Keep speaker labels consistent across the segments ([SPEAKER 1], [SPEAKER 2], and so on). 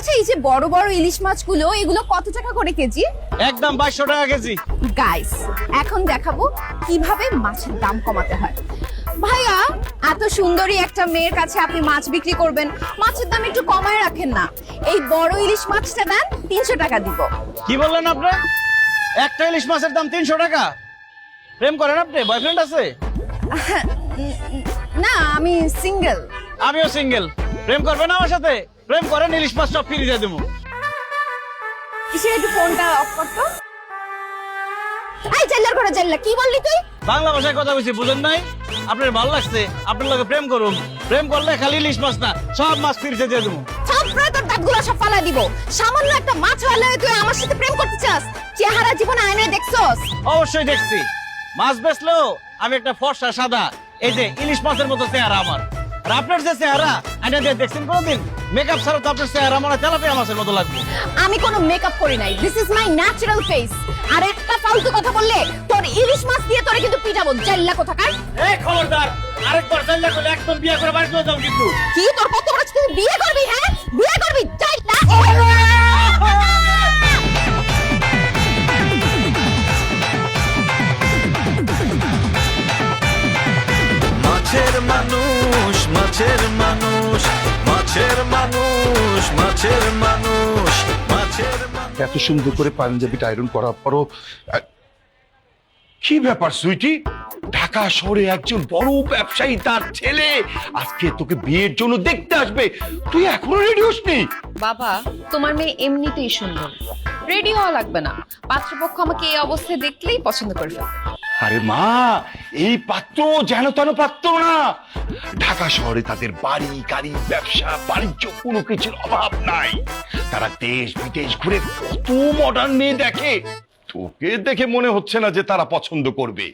[SPEAKER 1] আচ্ছা এই যে বড় বড় ইলিশ মাছগুলো এগুলো কত টাকা করে কেজি?
[SPEAKER 2] একদম 2200 টাকা কেজি।
[SPEAKER 1] গাইস এখন দেখাবো কিভাবে মাছের দাম কমাতে হয়। ভাইয়া এত সুন্দরী একটা মেয়ের কাছে আপনি মাছ বিক্রি করবেন, মাছের দাম একটু কমায় রাখেন না। এই বড় ইলিশ মাছটা দেন 300 টাকা দিব।
[SPEAKER 2] কি বললেন আপনি? একটা ইলিশ মাছের দাম 300 টাকা? প্রেম করেন আপনি? বয়ফ্রেন্ড আছে?
[SPEAKER 1] না আমি সিঙ্গেল।
[SPEAKER 2] আমিও সিঙ্গেল। প্রেম করবেন আমার সাথে? প্রেম করেন, ইলিশ মাছ সব ফ্রি দিয়ে দেবো।
[SPEAKER 1] কিসে একটু ফোনটা অফ করতো। এই জেলার করে জেলা কি বললি তুই?
[SPEAKER 2] বাংলা ভাষায় কথা বলছি, বুঝেন নাই? আপনার ভালো লাগছে, আপনার লগে প্রেম করুন। প্রেম করলে খালি ইলিশ মাছ না, সব মাছ ফ্রিতে দিয়ে দেবো।
[SPEAKER 1] থাপড়ে তোর দাঁতগুলো সব ফালা দিব। সামান্য একটা মাছ হলে তুই আমার সাথে প্রেম করতে চাস? চেহারা জীবন আয়নায় দেখছস?
[SPEAKER 2] অবশ্যই দেখছি। মাছ বেচলেও আমি একটা ফর্সা সাদা, এই যে ইলিশ মাছের মতো চেহারা আমার। আর আপনার যে চেহারা আয়না দিয়ে দেখছেন কোনদিন? মেকআপ ছাড়া তো আপনার চেহারা মনে হয় তেলাপিয়া মাছের মতো লাগবে।
[SPEAKER 1] আমি কোনো মেকআপ করি নাই, this is my natural face. আর একটা ফালতু কথা বললে তোর ইলিশ মাছ দিয়ে তোরে কিন্তু পিটাবো, জাল্লা কোথাকার।
[SPEAKER 2] এই খবরদার, আরেকবার জাল্লা করলে একদম বিয়ে করে বাড়ি চলে যাও কিন্তু।
[SPEAKER 1] কি তোর কত বড় তুই বিয়ে করবি? হ্যাঁ বিয়ে করবি, জাল্লা।
[SPEAKER 3] মাছের মানুষ, মাছের মানুষ, মাছের মানুষ, মাছের মানুষ, মাছের মানুষ।
[SPEAKER 4] এত সুন্দর করে পাঞ্জাবিটা আয়রন করার পরও কি ব্যাপার সুইটি? ঢাকা শহরে একজন বড় ব্যবসায়ী তার ছেলে আজকে তোকে বিয়ের জন্য দেখতে আসবে, তুই এখনো রেডি হসনি?
[SPEAKER 5] বাবা তোমার মেয়ে এমনিতেই সুন্দর, রেডি হওয়া লাগবে না। পাত্রপক্ষ আমাকে এই অবস্থায় দেখলেই পছন্দ করে ফেলবে।
[SPEAKER 4] আরে মা, এই পাত্র যেন তেন পাত্র না। ঢাকা শহরে তাদের বাড়ি গাড়ি ব্যবসা বাণিজ্য কোনো কিছুর অভাব নাই। তারা দেশ বিদেশ ঘুরে কত মডার্ন মেয়ে দেখে, তোকে দেখে মনে হচ্ছে না যে তারা পছন্দ করবে।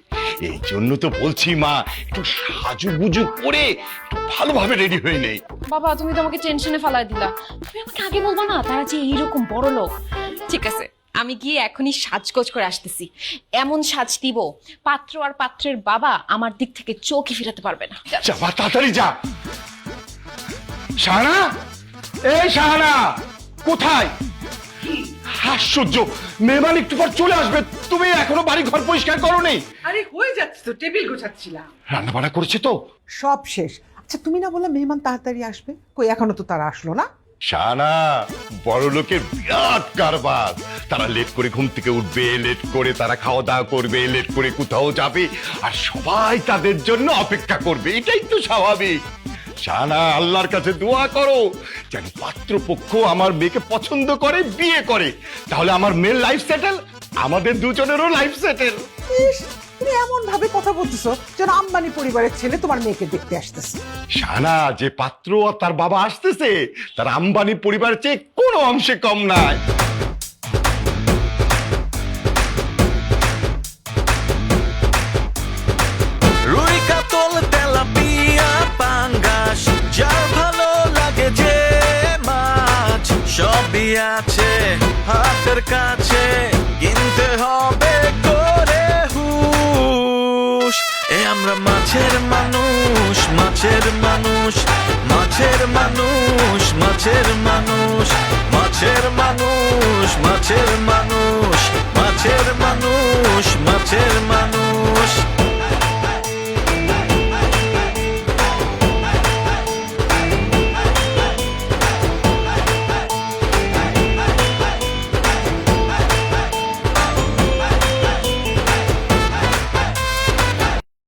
[SPEAKER 4] এই জন্য তো বলছি মা, একটু সাজুগুজু করে একটু ভালোভাবে রেডি হয়ে নেই।
[SPEAKER 5] বাবা তুমি তো আমাকে টেনশনে ফালাই দিলা। তুমি আমাকে আগে বলবা না তারা যে এইরকম বড় লোক? ঠিক আছে আমি গিয়ে এখনই সাজগোজ করে আসতেছি, এমন সাজ দিব পাত্র আর পাত্রের বাবা আমার দিক থেকে চোখই ফিরাতে পারবে না।
[SPEAKER 4] যা বা, তাড়াতাড়ি যা। শাহানা, এই শাহানা, কোথায়? আশ্চর্য, মেহমান একটু পর চলে আসবে, তুমি এখনো বাড়ি ঘর পরিষ্কার করোনি?
[SPEAKER 6] আরে হয়ে যাচ্ছে তো, টেবিল গোছাচ্ছিলাম।
[SPEAKER 4] রান্না বান্না করেছে তো?
[SPEAKER 6] সব শেষ। আচ্ছা তুমি না বললে মেহমান তাড়াতাড়ি আসবে, কই এখনো তো তারা আসলো না?
[SPEAKER 4] শাহানা, বড় লোকের বিরাট কারবার। তারা লেট করে ঘুম থেকে উঠবে, লেট করে তারা খাওয়া দাওয়া করবে, লেট করে কোথাও যাবে, আর সবাই তাদের জন্য অপেক্ষা করবে, এটাই তো স্বাভাবিক। শাহানা, আল্লাহর কাছে দোয়া করো যেন পাত্রপক্ষ আমার মেয়েকে পছন্দ করে, বিয়ে করে, তাহলে আমার মেয়ের লাইফ সেটেল, আমাদের দুজনেরও লাইফ সেটেল।
[SPEAKER 6] ইস, তুমি এমন ভাবে কথা বলতেছো যেন আম্বানি পরিবারের ছেলে তোমার মেয়েকে দেখতে আসতেছে।
[SPEAKER 4] শাহানা, যে পাত্র আর তার বাবা আসতেছে তার আম্বানি পরিবারের চেয়ে কোনো অংশে কম নাই।
[SPEAKER 3] রুই কাতল তেলাপিয়া পাঙ্গাস, যার ভালো লাগে যে মাছ, সবই আছে হাতের কাছে, কিনতে হবে করে হুশ। আমরা মাছের মানুষ, মাছের মানুষ, মাছের মানুষ, মাছের মানুষ।